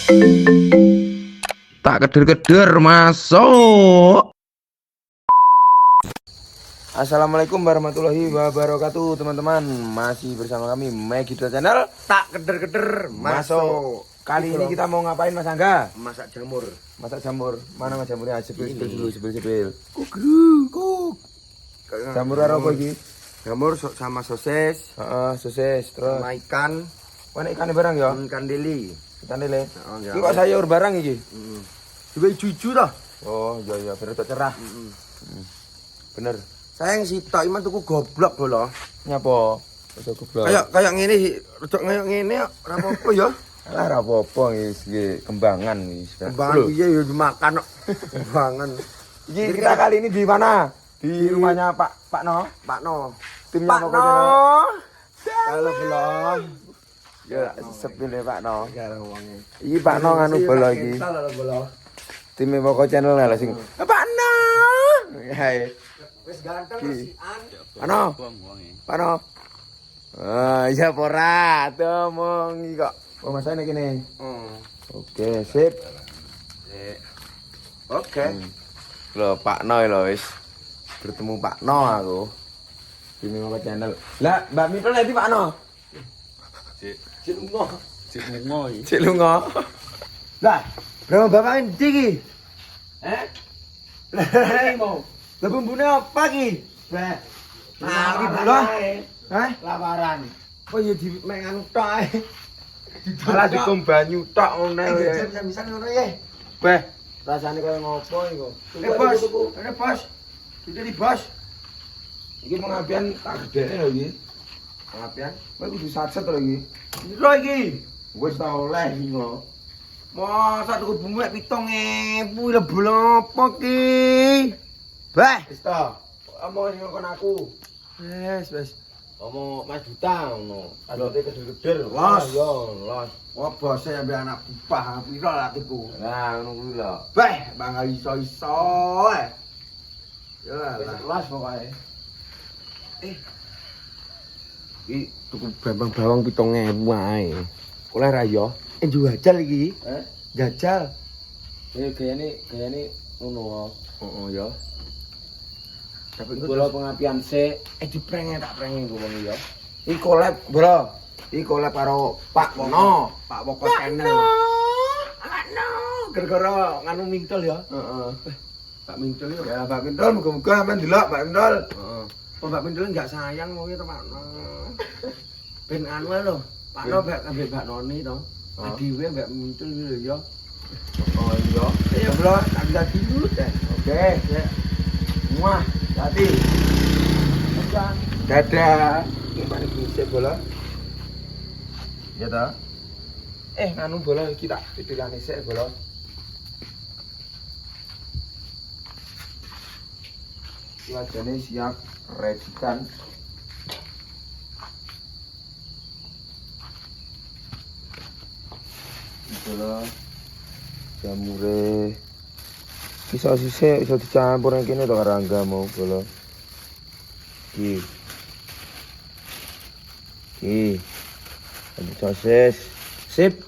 Tak keder-keder masuk. Assalamualaikum warahmatullahi wabarakatuh, teman-teman. Masih bersama kami Megidra Channel. Tak keder-keder masuk. Kali ini kita mau ngapain, Mas Angga? Masak jamur. Masak jamur. Mana Mas jamurnya? Sebel dulu, sebel. Kuk. Jamur apa iki? Jamur sama sosis, Sosis terus. sama ikan, Mana ikannya barang ya? ikan deli. Ikan lele. Oh, ya. Iki kok sayur barang iki? Juga jujur dah. Oh, iya bener tok cerah. Bener. Sayang si tok iman tuku goblok bola. Nyapa? Ojo goblok. Kayak ngene sih, rada kayak ngene ora apa-apa ya. Lah ora apa-apa iki kembangan iki. Kembangan piye ya dimakan kok. Kembangan. Iki kita kali ini di mana? Di rumahnya Pak No. Pak No. Timnya Pak pokoknya. No. Kalau bola. Ya sepile Pak No. Karo wonge. Iki Pak No nganu bola iki. Kalau bola. Timnya pokok channel lah sing. Pak No. Hai. Wis ganteng si An. Pak No. Pak No. Ya pora, omong iki kok. Oh, masane kene. Oke, sip. Oke. Lho, Pak No lho wis. Bertemu Pak No aku. Di Mimapa Channel. Lah, Mbak Mipel nanti Pak No. Cik lunga. Cik lunga. Lah, berapa bapak endi iki? Ini mau. Lah bumbune apa iki? Bah. Nah, iki bola. Hah? Laparan. Kok ya di mek anu tok ae. Malah dikum banyu tok ngono ya. Bisa ngono ya. Beh, rasane kaya ngopo iku? Bos. Bos. Itu di bos. Iki pengabdian tak gedene lho iki. Pengabdian. Kowe kudu satset lho iki. Piro iki? Wis ta oleh iki lho. Masa tuku bumbu mek 7.000 lho bola apa ki? Bah. Wis ta. Omong ngomong aku. Wes. Omong Mas Duta ngono. Adote keder-keder. Los. Yo, los. Wah, bose ambek anak bupah piro lah tipu. Lah ngono kuwi lho. Bah, bangga iso-iso ae. Ya lah. Los pokoke. Iki tuku bawang 7.000 ae. Oleh ra ya? Jajal iki. Jajal. Gayane ngono. Heeh ya. Tapi Bola pengapian sik. diprenge tak prenge ku wong ya. Iki collab, Bro. Iki collab karo Pak Wono, Pak Woko Channel. Ano, gara-gara nganu Mintel ya. Heeh. Pak Mintel Ya, Pak Pintul muga-muga aman delok, Pak Pintul. Heeh. Oh, Pak Mintel enggak sayang wong itu Pak No. Ben anu lho, Pak No mbek ambek Mbak Noni to. Adiwe mbek Mintel lho ya. Oh iya. Ya bro, tak bisa dulu deh. Oke. Ya. Muah, hati. Dadah. Gimana bisa bola? Ya ta? Nganu bola iki tak pipilane sik bola. Wajane siap racikan. Bola jamure bisa sisik bisa dicampur nang kene to karo Angga mau bola. Iki. Ada sosis. Sip.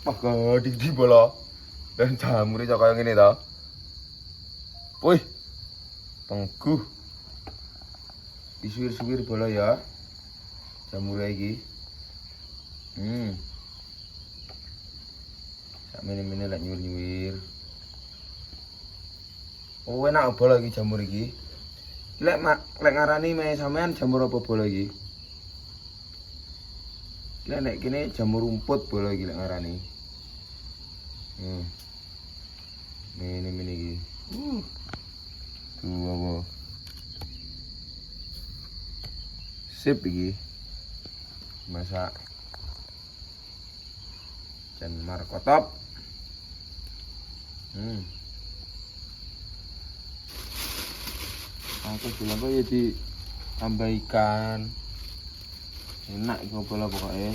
Wah, di bola. Dan jamure kok kaya ngene to. Wih. Tengguh. Disuwir-suwir bola ya. Jamure iki. Sak mene-mene lek nyuwir-nyuwir. Oh, enak bola iki jamur iki. Lek ngarani me sampean jamur apa bola iki? Lek nek kene jamur rumput bola iki lek ngarani. Mene iki. Tuh apa? Sip iki. Masak dan markotop. Aku bilang kok ya ditambah ikan. Enak iki bola pokoknya.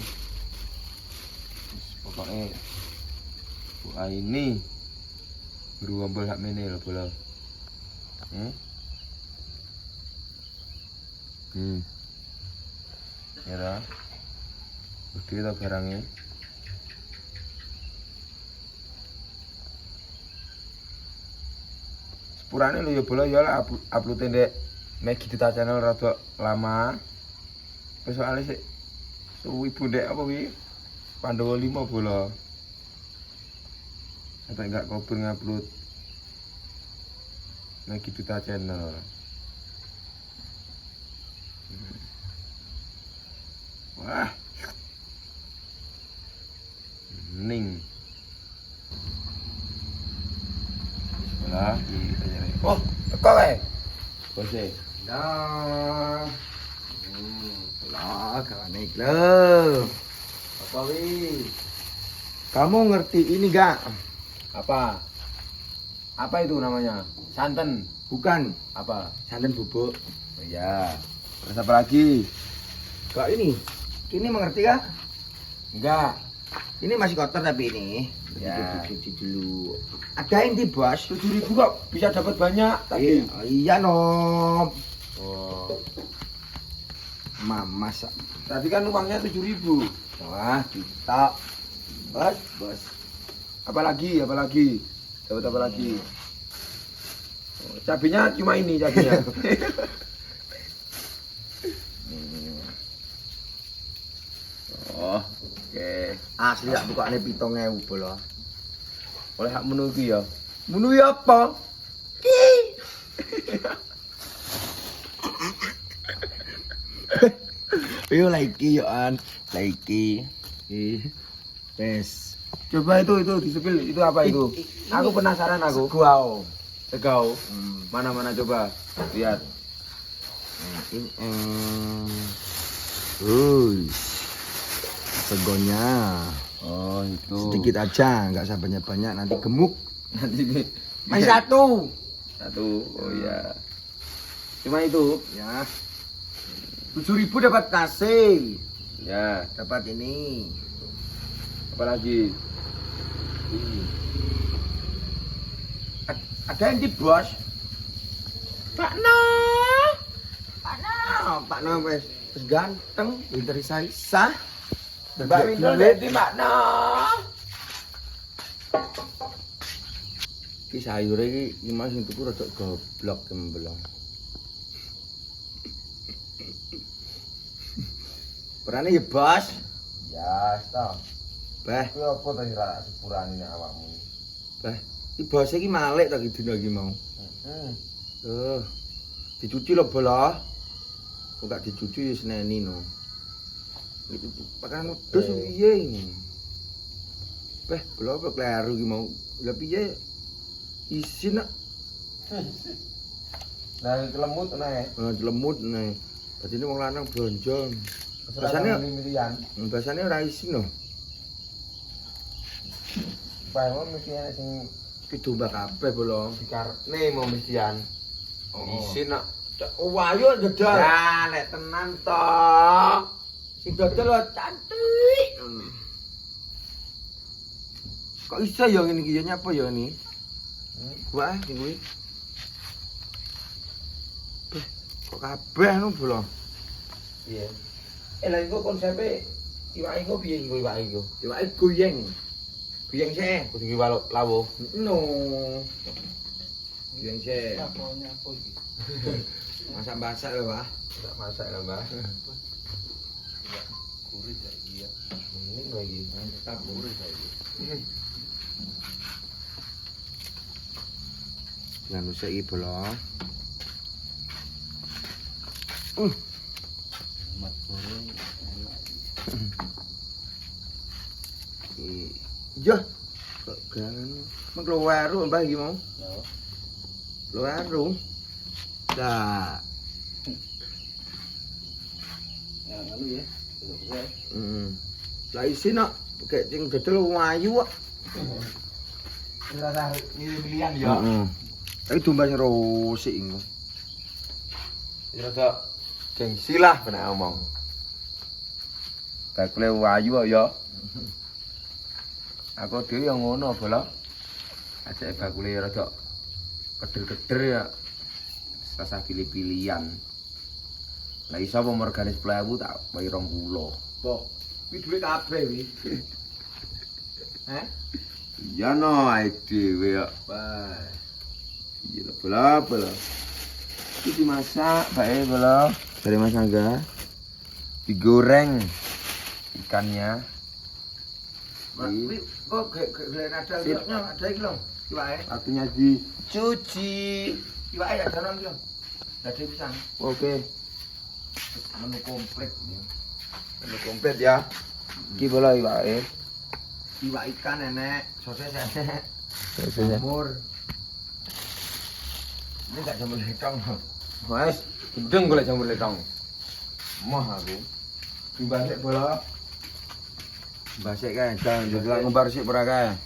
Pokoknya buah ini beruambel hak mene lho bola. Ya dah. Bukti kita barangnya. sepurane lho ya bola ya lah upload ndek Megi Duta Channel rada lama. Wis soalé sik suwi bundek apa wi? Pandawa 5 bola. Sampai enggak kober ngupload Megi Duta Channel. Wah. Ning. Bismillah, kita nyari. Oh, teko kae. Bose. Dah. Lah, kawan lho. Apa wi? Kamu ngerti ini gak? Apa? Apa itu namanya? Santan. Bukan, Apa? santan bubuk. Oh, iya. Terus apa lagi? Kok ini? Ini mengerti kah? Enggak. Ini masih kotor tapi ini. Ya. Cuci dulu. Ada inti bos. 7.000 kok bisa dapat banyak tadi. Iya nom. Oh. Mamas. Tadi kan uangnya 7.000. Wah, kita. Bos. Apa lagi? Apa lagi? Dapat apa lagi? Oh, cabenya cuma ini cabenya. Oh, oke. Asli tak bukane 7.000 bola. Oleh hak menu iki ya. Menu apa? Yo lagi yo an, lagi. Wes. Coba itu disepil itu apa itu? Aku penasaran aku. Gua. Tegau. Mana-mana coba. Lihat. Segonya. Oh, itu. Sedikit aja, nggak usah banyak-banyak nanti gemuk. Nanti ini. Masih satu. Satu. Oh iya. Cuma itu. Ya. 7.000 dapat nasi. Ya. Dapat ini. Apa lagi? Ada yang di bos. Pak No. Pak No wes ganteng, pinter sah. Mbak Winul dadi Mbak No. Iki sayure iki mas sing tuku rada goblok kembelong. Perane ya bos. Ya, stop. Beh, Kuwi apa tadi ra sepurane nek awakmu? beh. Iki bos iki malik ta dina iki mau. Heeh. Dicuci lho bola. Kok gak dicuci ya seneni no. Itu pakan wedhus piye iki? Beh, bola apa kleru iki mau. Lah piye? Isin nak. Nah, kelemut nae. Lemut nih. Dadi wong lanang blonjo. Rasane Biasanya milih-milihan. Biasanya ora isin no. Bae mesti enek sing Ki domba kabeh bola. dikarepne mau mestian. Isin nak. Oh, ayo dodol. Ya, lek tenan to. Sing dodol wae cantik. Kok iso ya ngene iki ya nyapa ya ini? Wah, sing kuwi. Kok kabeh nu bola. Iya. Lah iku konsepe iwak iku piye iku iwak iku? Iwake goyeng. Goyeng sih. Kudu iki lawuh. No. Goyeng sih. Laponya apa iki? Masak-masak lho, Pak. Tak masak lah, Mbak. Kurit ya iya. Mending lagi. Mantap Kurit ya iki. Jangan usah iki bola. Mat goreng enak. Iya. Kok kan mung keluaru Mbah iki mau. Ya. Keluaru. Dah. Ya anu ya. Selesai. Lah isin nak kayak sing dodol wong ayu kok. Rasa milih-milihan ya. Heeh. Tapi domba sing rosik iku. Rada gengsi lah bener ngomong. Bakule wayu kok ya. Aku dhewe yang ngono bola. Ajake bakule rada keder-keder ya. Rasa pilih-pilihan. Lah iso apa mergane 10.000 tak wae 20. Kok kuwi duwe kabeh wi. Iya no ae dhewe kok. Wah. Iya, bola. Itu dimasak, baik bola. Dari Mas Angga. Digoreng ikannya. Oh, ada iki lho. Iwake. Artinya dicuci. Iwake ya danon iki lho. Dadi pisan. Oke. Menu komplit. Menu komplit ya. Iki bola iwake. Iwak ikan enek, sosis enek, Sosisnya. jamur. Ini gak jamur letong. Mas, gendeng golek jamur letong. Mah aku. Mbasek bola. Mbasek kae, jangan juga ngembar sik ora kae.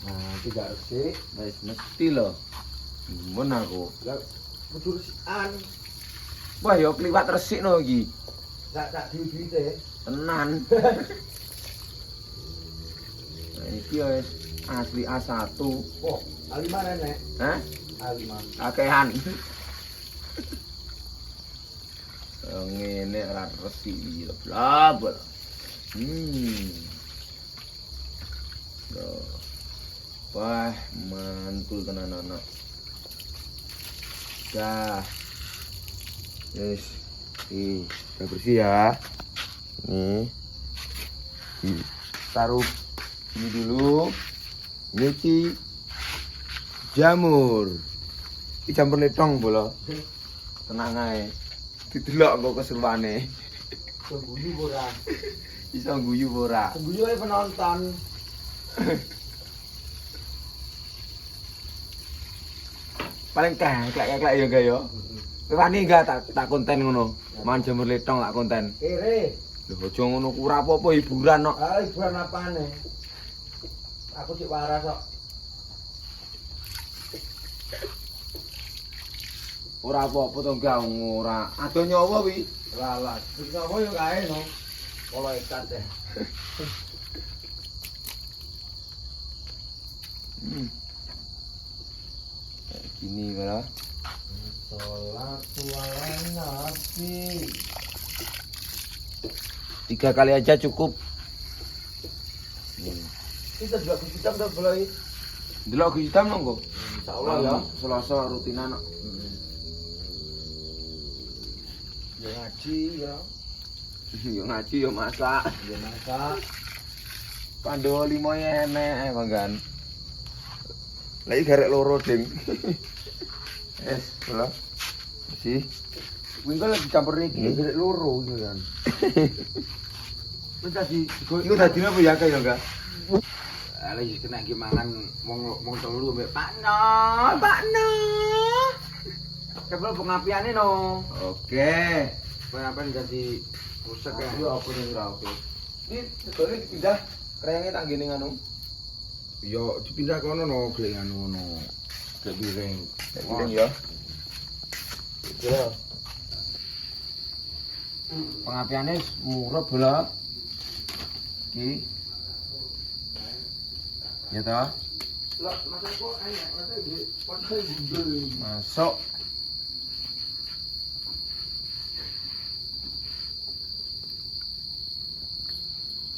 Nah, tidak resik. Wis mesti lho. Mun aku. Lah kudu resikan. Wah, yo kliwat resik no iki. Tak diuji-uji. Tenan. Nah, iki wis asli A1. Oh, A5 nenek. Hah? A5. Akehan. Ngene ora resik iki lho. Blabel. Loh. Wah, mantul tenan anak. Dah. Yes. Udah bersih ya. Nih. Taruh ini dulu. Nyuci jamur. Iki jamur letong bola. Tenang ae. Didelok engko kesuwane. Guyu ora. Iso guyu ora. Guyu ae penonton. Paling klek ya enggak ya. Wani enggak tak konten ngono. Man jamur letong tak konten. Kere. Lho aja ngono ku ora apa-apa hiburan kok. Ah, hiburan apane? Aku sik waras kok. Ora apa-apa to enggak ora. Ado nyawa wi. Lalat. Wis apa yo kae no. Polo ikat deh. Kayak gini malah. Sholatu ala nabi. 3 kali aja cukup. Kita juga kita udah mulai. Delok Gus Hitam nonggo. Insyaallah ya. Selasa rutinan kok. Ya ngaji ya. Yo ngaji yo masak. Ya masak. Pandowo 5 enek manggan. Lagi garek loro ding. Bola. Si. Kuwi kok lagi campur iki garek loro iki kan. Wis tadi Iku dadi apa ya kayak enggak? lagi kena gimangan wong telu mbek Pak No. Kebel pengapiane no. Oke. Pengapian jadi rusak ya. Yo apa ning ora oke. Ini segone dipindah krenge tak ngene anu. Yo dipindah kono no glek ngono. Glek piring. Piring ya. Iya. Pengapiane murup bola. Iki. Ya toh? Lah masuk kok ayo padahal gundul. Masuk.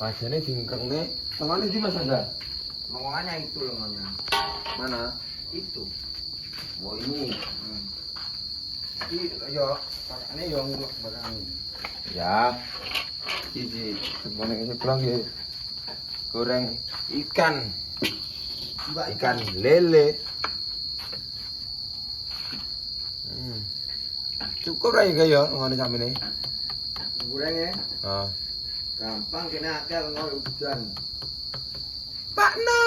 Pajane dingkengne. Tengane di Mas Angga. Ngomongannya itu lengannya. Mana? Itu. Oh ini. Iki yo pakane yo ngulek barang. Ya. Iki semuanya ini pulang ya. Goreng ikan. Ikan lele. Cukup lah ya ngene sampe Goreng ya. Ah. Gampang kena akal ngono hujan. Pak No.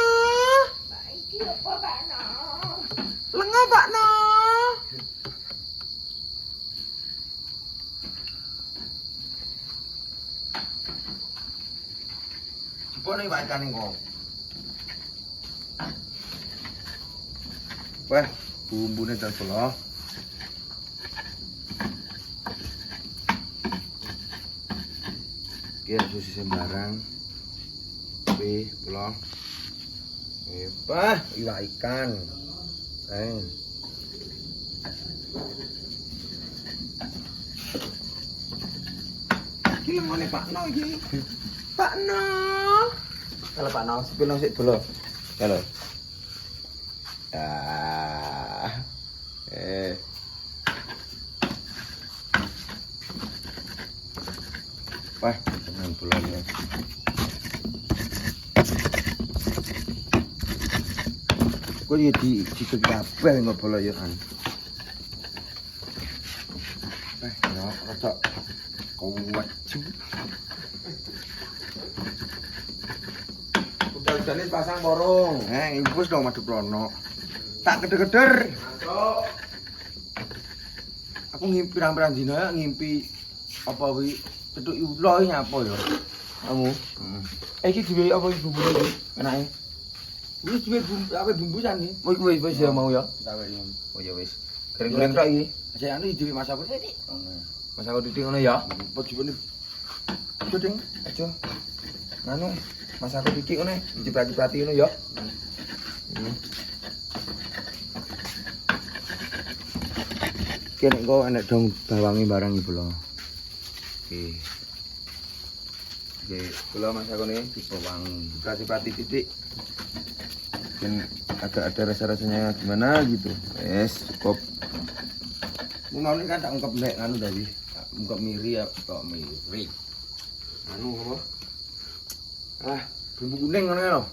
Saiki apa Pak No? Lenga Pak No. Jebone wae kan engko. Wah, bumbune dal bola. Oke, sosis sembarang. Oke, bola. Wah, iwak ikan. Iki lemone Pak No iki. Pak No. Kalau Pak No, sepilo sik bola. Halo. Ah. Wah, tenang tulangnya. Kok ya di kabeh nggak boleh ya kan. Ya, rada kuat. Udah nih pasang borong. Wis dong madhep rono. Tak keder-keder. Masuk. Aku ngimpi pirang-pirang dina ya ngimpi apa wi cedhuk ulo nyapa ya. Kamu? Iki dhewe apa iki bumbu iki? Enake. Wis dhewe bumbu apa bumbusan iki? Wis ya mau ya. Tak wae. Oh ya wis. Kering-kering tok iki. Saya anu dhewe masak apa sih? Masak titik ngono ya. Apa jebone? Ding, aja. Anu, masak titik ngono, diciprati-ciprati ngono ya. Kene kok enek dong bawangi barang iki lho. Oke. Oke, kula masak ngene dibawang ciprati titik. Dan agak ada rasa-rasanya gimana gitu. Wes, cukup. Mau ini kan tak ungkep nek anu tadi. Ungkap miri ya, kok miri. Anu apa? Ah, bumbu kuning ngono ya lho.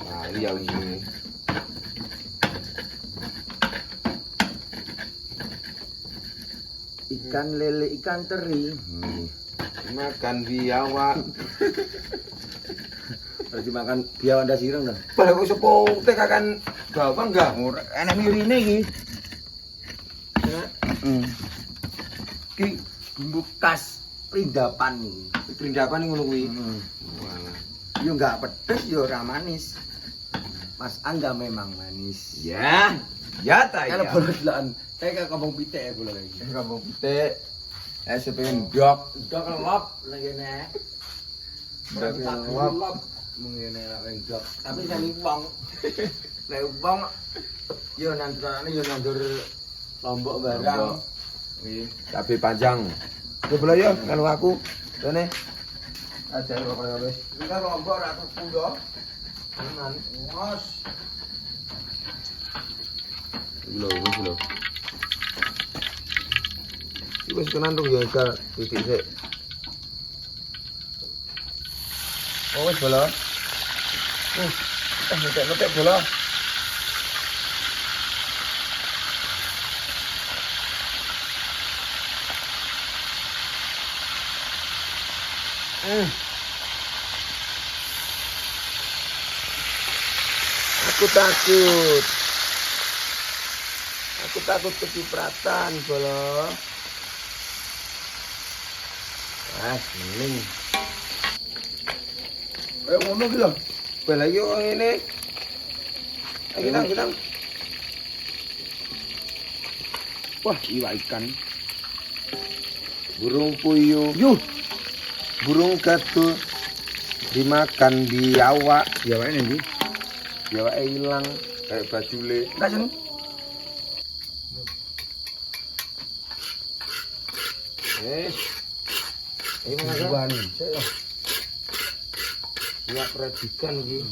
Nah, iya wis ini. Ikan lele, ikan teri. Makan biawak. Berarti makan biawan ndas ireng dah. Padahal kok sepo teh kakan bawang enggak? Ora enek mirine iki. Ki bumbu khas perindapan iki. Perindapan ngono kuwi. Walah. Yo enggak pedes yo ora manis. Mas Angga memang manis. Ya. Ya ta Kalau ya. bola delaan, kayak kampung pitik ya bola lagi. Kampung pitik. Pengen dok. Dok lop lagi nek. Dok Lop mengene lagi dok. Tapi sing wong. Nek wong yo nandur yo nandur lombok barang. Lombok. Wih, cabe panjang. Ya bola ya kalau aku. Rene. Aja kok wis. Kita lombok ra kepundo. Tenan. Ngos. Lho, wis lho. Wis kenan tuh ya kar titik sik. Oh, wis bola. Ngetek bola. Aku takut. Aku takut kecipratan, bola. Mending. Ngono ki lho. Bel lagi kok ngene. Kita. Wah, iwak ikan. Burung puyuh. Burung gatul dimakan biawak. Biawake ndi? Biawake ilang kayak bajule. Enggak sini. Ini Buan. ya predikan iki.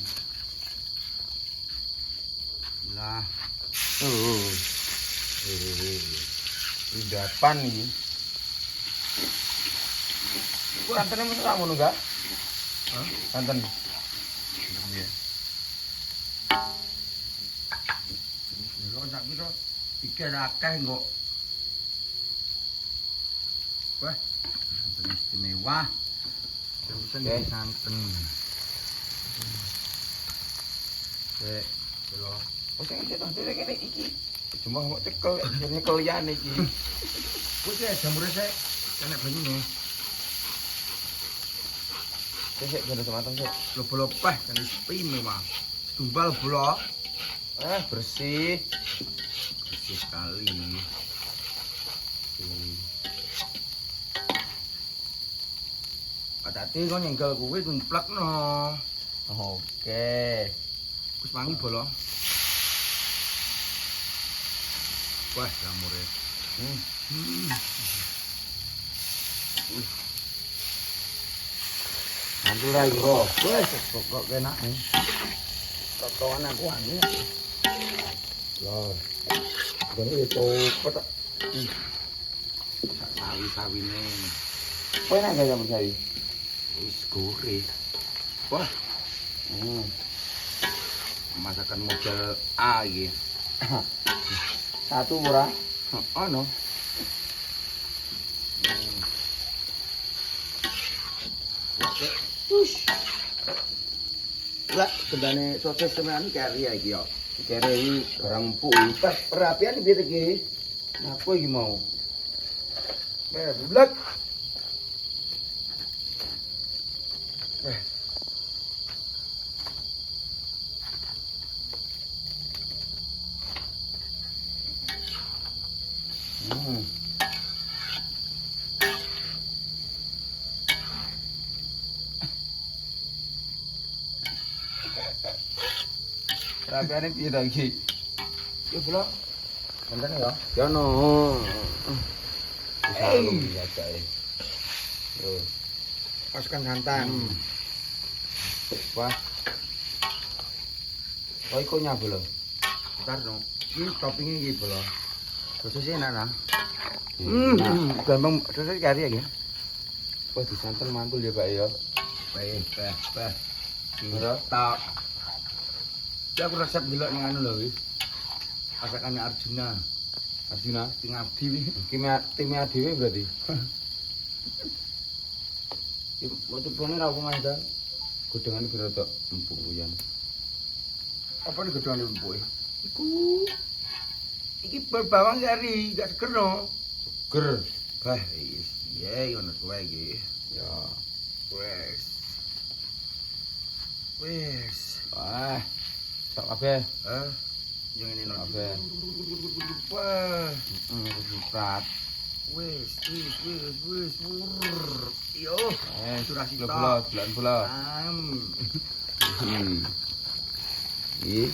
Lah, Endapan iki. Ku antene mesra ngono enggak? Hah? Anten. Iya. kok sak pira pikir akeh kok. Wah, istimewa. Oke. Santen. Lho. Oh sing kene iki. Cuma kok nyekel liyane iki. Wis ya jamure sik enek banyune. Sik bener semateng sik. Lho bola peh kan istimewa. Tumbal bola. Bersih. Bersih sekali. Hati-hati kok nyenggol kuwi tumplekno. Oke. Wis wangi bola. Wah, jamure. Mantul ra iki kok. Wes kok enak. Totoan aku wangi. Lho. Ini cepet. Sawi-sawine. Kok enak gak campur sawi? Wis goreng. Wah. Masakan model A iki. Satu ora? Ono. Lah, gendane sosis semenan keri ya iki yo. Keri iki barang empuk. Pas perapian piye iki? Napa iki mau? Bulat. Rapiane piye ta iki? Ya pula. Menten ya. Ya no. Salung ya jae. Yo. Masukkan santan. Wah. Kok iku nyabu lho. Bentar no. Iki toppingnya iki lho. Sosisnya enak nah. Gampang sosis kari ya. Wah disantan mantul ya Pak ya. Beh. Iya. Tak. Ya aku resep delok ning anu lho iki. Masakane Arjuna. Arjuna ting abdi wi. Timnya dhewe berarti. Ya mau cepone ra aku main ta. Godhongane ben rada empuk kuyan. Apa nih godhongane empuk? Iku iki berbawang kari, gak seger no. Seger. Bah, iya ngono kuwi iki. Ya. Wes. Wah. Sok kabeh. Yang ini no. Kabeh. Wah. Prat. Wes. Yo. Surah sito. Bulan pula. Ih,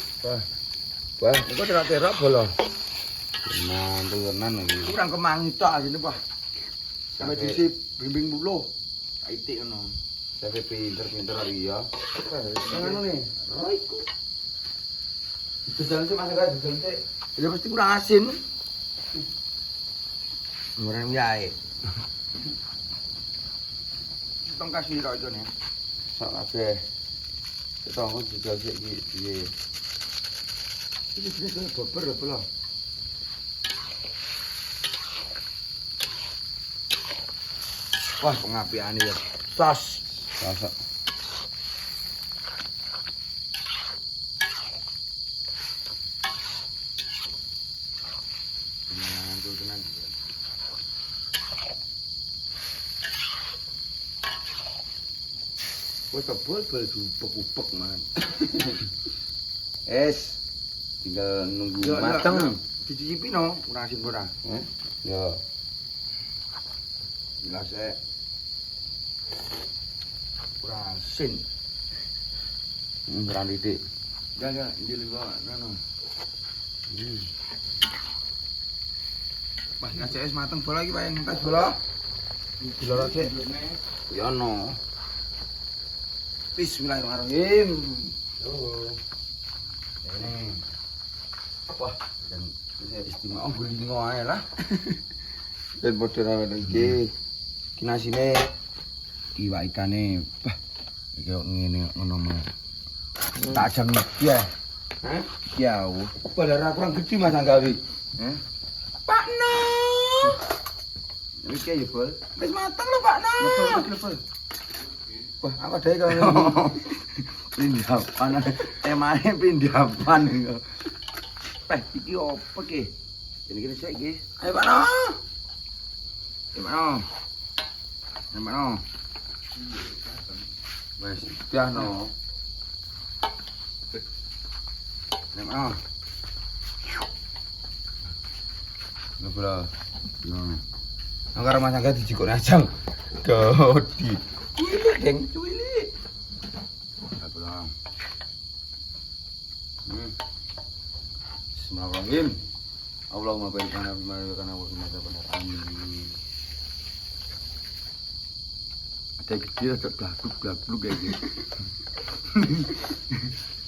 wah, kok terak-terak bola. Tenan iki. Kurang kemangi tok asine, Pak. Sampai diisi bimbing bulu. Aitik ngono. Sampe pinter-pinter iki ya. Ngono nih. Roiku. Desal sih Mas Ra, desal sih. Ya pasti kurang asin. Murang yae. Tong kasih ro itu nih. Sok kabeh. Ketemu desal sih iki piye. Iki bener bober lho, Bro. Wah, pengapiane ya. Sos. Masak. Tenan. Wes tebel upek-upek man. Tinggal nunggu Yo, mateng. Dicicipi no, kurang asin ora? Ya. Jelas kurang asin. Kurang didik. Jangan jadi bawa nano. Wah, nasi es mateng bola lagi Pak yang tas bola. Bola cek. Ya no. Bismillahirrahmanirrahim. Ini Apa? dan istimewa gulingo ae lah. Dan modern awake iki. Ki nasine iwak ikane. Bah, iki kok ngene ngono mah. Tak ajang iki ya. Hah? Ya, padahal kurang gede Mas Anggawi. Hah? Pak No. Iki ya, Bol. Wis mateng lho, Pak No. Lepol. Wah, apa dhewe kok pindahan. Temane pindahan. Iki opo ki? Kene-kene sik iki. Ayo Pak No. Gimana? Wes, dah no. Gimana? Ngobrol. No. Angkara Mas Angga dijikuk ajang. Godi. Cuili, Deng, cuili. Ngobrol. Bismillahirrahmanirrahim. Allahumma barik lana fima razaqtana wa qina adzabannar. Amin. Ada gede ada blabluk kayak gitu.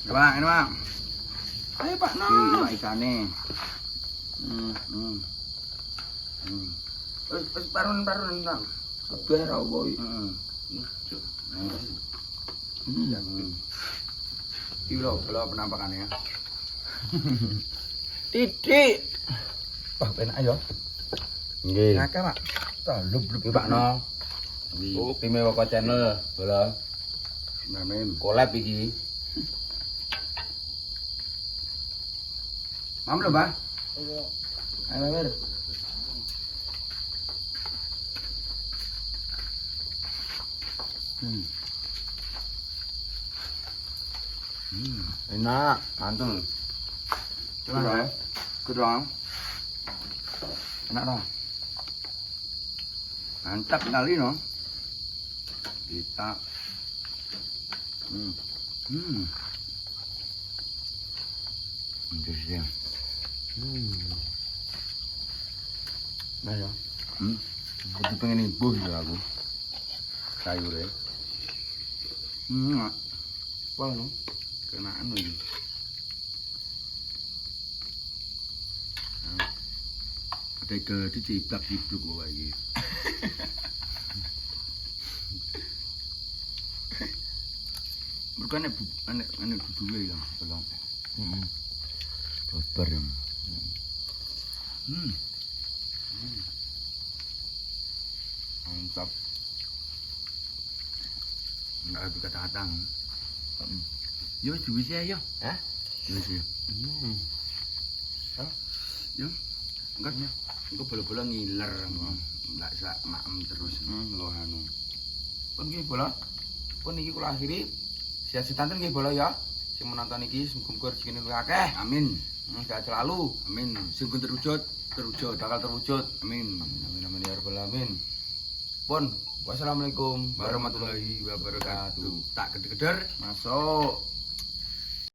Bang, ini Bang. Ayo Pak No. Ini ikane. Wis parun-parun nang. Kabeh ra apa iki. Iki lho penampakannya. Titik. Wah, enak ya. Nggih. Ngakak, Pak. Blub-blub Iki Pak No. Tim Woko Channel, bola. Mamen. Collab iki. Mam lho, Mbah. Iya. Ayo, Ber. Enak. Mantul. Coba Coba, ya. kedong. Enak dong. Mantap sekali, no. Kita. Terus ya. Nah ya. Aku pengen ibu gitu aku. Sayurnya. Wah, no. Kenaan lagi. Ada ke diciplak-cipluk kok lagi. Bukan anak dua ya, belum. Babar ya. Mantap. Enggak ada kata-kata. Yo, duit ya, yo. Hah? Duit ya. Yo. Enggak. Engko bola-bola ngiler. Enggak sak maem terus. Lo anu. Pun nggih bola. Pun iki kula akhiri. Siat-sitanten nggih bola ya. Sing menonton iki muga-muga rezekine luwih akeh. Amin. Sehat selalu. Amin. Sing pun terwujud, bakal terwujud. Amin. Amin ya rabbal alamin. Pun wassalamualaikum warahmatullahi wabarakatuh. Tak geder-geder masuk.